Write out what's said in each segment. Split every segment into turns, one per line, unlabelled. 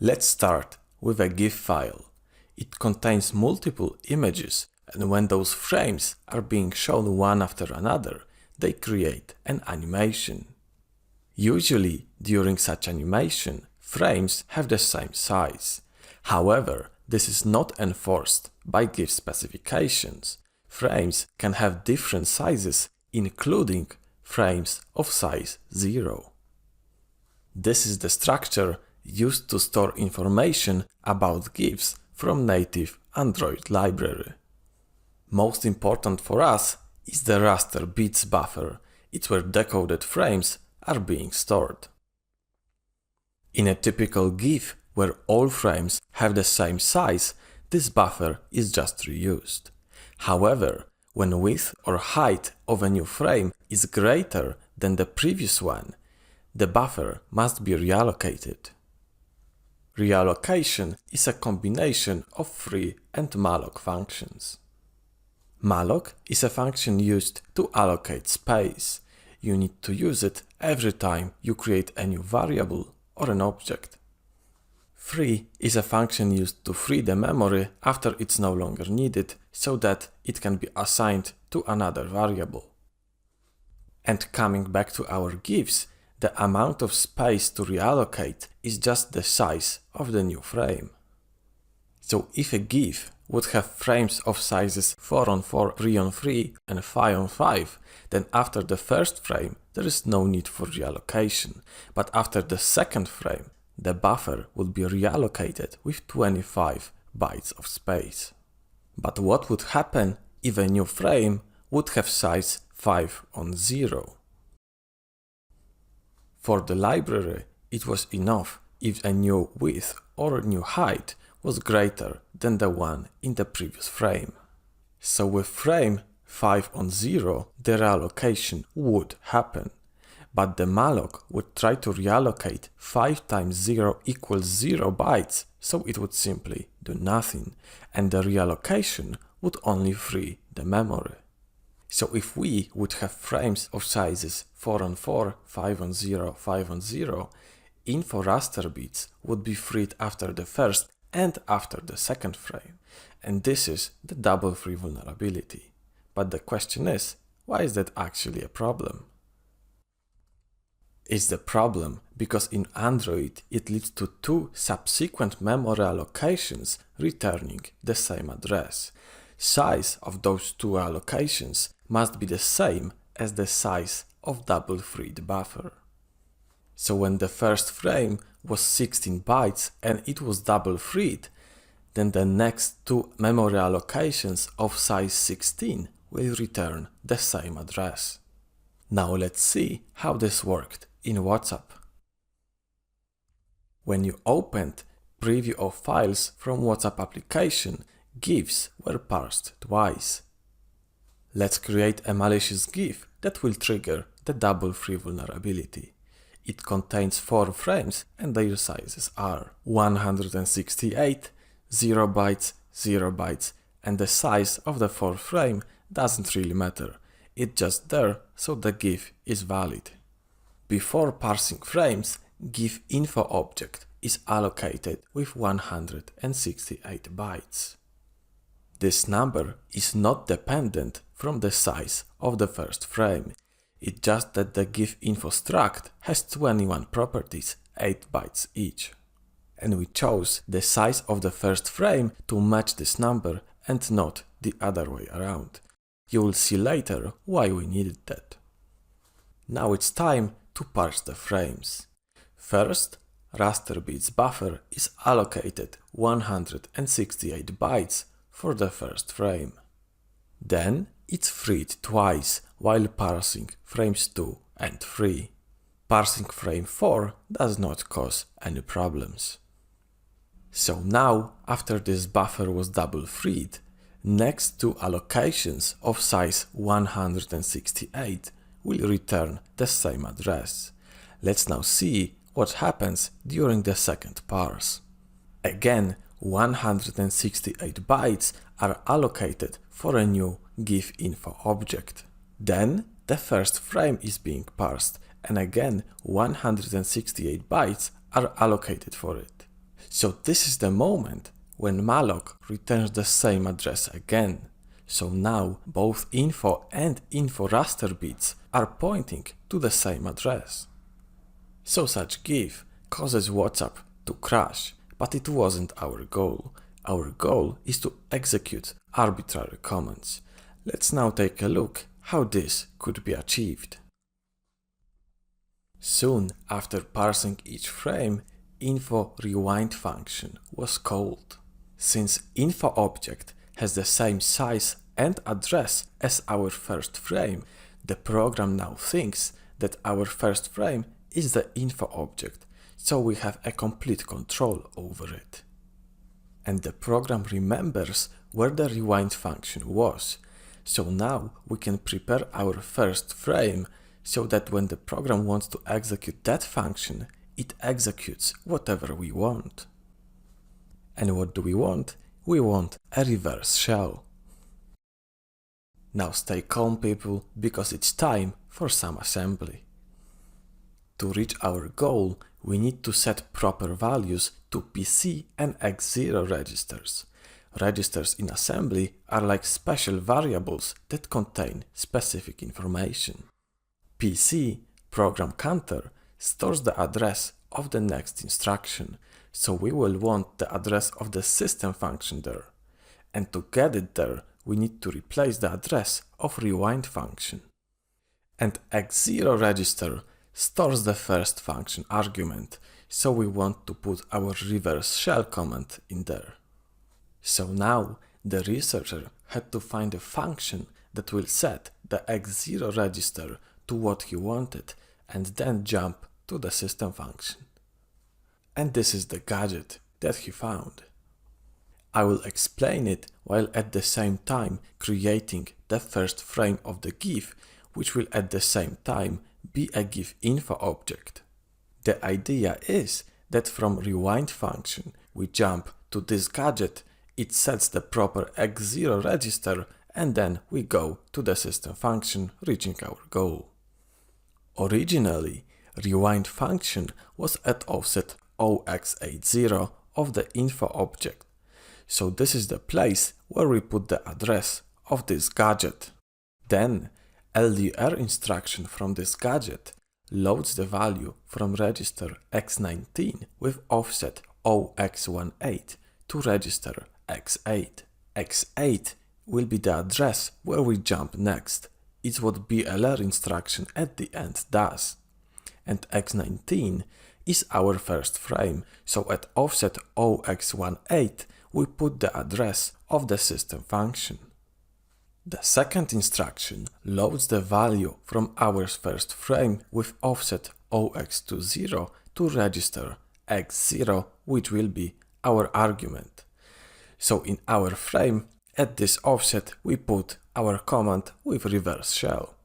Let's start with a GIF file. It contains multiple images, and when those frames are being shown one after another, they create an animation. Usually, during such animation, frames have the same size. However, this is not enforced by GIF specifications. Frames can have different sizes, including frames of size 0. This is the structure used to store information about GIFs from native Android library. Most important for us is the raster bits buffer. It's where decoded frames are being stored. In a typical GIF where all frames have the same size, this buffer is just reused. However, when width or height of a new frame is greater than the previous one, the buffer must be reallocated. Reallocation is a combination of free and malloc functions. Malloc is a function used to allocate space. You need to use it every time you create a new variable or an object. Free is a function used to free the memory after it's no longer needed so that it can be assigned to another variable. And coming back to our GIFs, the amount of space to reallocate is just the size of the new frame. So if a GIF would have frames of sizes 4x4, 3x3 and 5x5, then after the first frame there is no need for reallocation, but after the second frame the buffer would be reallocated with 25 bytes of space. But what would happen if a new frame would have size 5x0? For the library, it was enough if a new width or new height was greater than the one in the previous frame. So with frame 5x0, the reallocation would happen, but the malloc would try to reallocate 5 times 0 equals 0 bytes, so it would simply do nothing, and the reallocation would only free the memory. So if we would have frames of sizes 4x4, 5x0, 5x0, info raster bits would be freed after the first and after the second frame. And this is the double free vulnerability. But the question is, why is that actually a problem? It's the problem because in Android it leads to two subsequent memory allocations returning the same address. Size of those two allocations must be the same as the size of double freed buffer. So when the first frame was 16 bytes and it was double freed, then the next two memory allocations of size 16 will return the same address. Now let's see how this worked in WhatsApp. When you opened preview of files from WhatsApp application, GIFs were parsed twice. Let's create a malicious GIF that will trigger the double free vulnerability. It contains 4 frames and their sizes are 168, 0 bytes, 0 bytes, and the size of the 4th frame doesn't really matter. It's just there, so the GIF is valid. Before parsing frames, GIF info object is allocated with 168 bytes. This number is not dependent from the size of the first frame. It's just that the GIF info struct has 21 properties, 8 bytes each. And we chose the size of the first frame to match this number and not the other way around. You will see later why we needed that. Now it's time to parse the frames. First, raster bits buffer is allocated 168 bytes for the first frame. Then it's freed twice while parsing frames 2 and 3. Parsing frame 4 does not cause any problems. So now, after this buffer was double freed, next two allocations of size 168 will return the same address. Let's now see what happens during the second parse. Again, 168 bytes are allocated for a new GIF info object. Then the first frame is being parsed, and again 168 bytes are allocated for it. So this is the moment when malloc returns the same address again. So now both info and info raster bits are pointing to the same address. So such GIF causes WhatsApp to crash, but it wasn't our goal. Our goal is to execute arbitrary commands. Let's now take a look how this could be achieved. Soon after parsing each frame, info rewind function was called. Since info object has the same size and address as our first frame, the program now thinks that our first frame is the info object, so we have a complete control over it. And the program remembers where the rewind function was, so now we can prepare our first frame so that when the program wants to execute that function, it executes whatever we want. And what do we want? We want a reverse shell. Now stay calm, people, because it's time for some assembly. To reach our goal, we need to set proper values to PC and X0 registers. Registers in assembly are like special variables that contain specific information. PC, program counter, stores the address of the next instruction, so we will want the address of the system function there. And to get it there, we need to replace the address of rewind function. And X0 register stores the first function argument, so we want to put our reverse shell command in there. So now the researcher had to find a function that will set the X0 register to what he wanted and then jump to the system function. And this is the gadget that he found. I will explain it while at the same time creating the first frame of the GIF, which will at the same time be a GIF info object. The idea is that from rewind function we jump to this gadget, it sets the proper X0 register, and then we go to the system function, reaching our goal. Originally, rewind function was at offset 0x80 of the info object, so this is the place where we put the address of this gadget. Then LDR instruction from this gadget loads the value from register X19 with offset 0x18 to register X8. X8 will be the address where we jump next. It's what BLR instruction at the end does. And X19 is our first frame, so at offset 0x18 we put the address of the system function. The second instruction loads the value from our first frame with offset 0x20 to register X0, which will be our argument. So in our frame, at this offset, we put our command with reverse shell.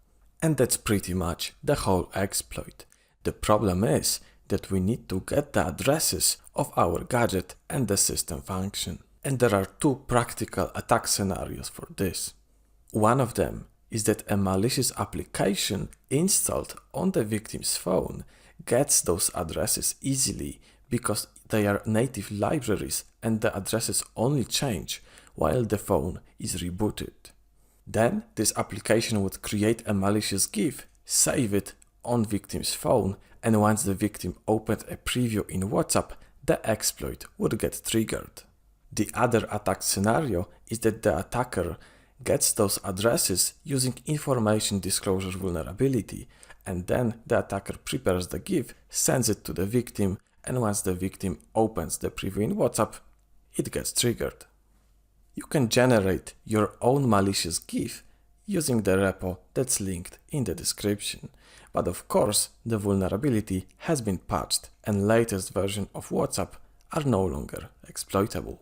And that's pretty much the whole exploit. The problem is that we need to get the addresses of our gadget and the system function. And there are two practical attack scenarios for this. One of them is that a malicious application installed on the victim's phone gets those addresses easily because they are native libraries and the addresses only change while the phone is rebooted. Then this application would create a malicious GIF, save it on victim's phone, and once the victim opened a preview in WhatsApp, the exploit would get triggered. The other attack scenario is that the attacker gets those addresses using information disclosure vulnerability, and then the attacker prepares the GIF, sends it to the victim, and once the victim opens the preview in WhatsApp, it gets triggered. You can generate your own malicious GIF using the repo that's linked in the description. But of course, the vulnerability has been patched and latest versions of WhatsApp are no longer exploitable.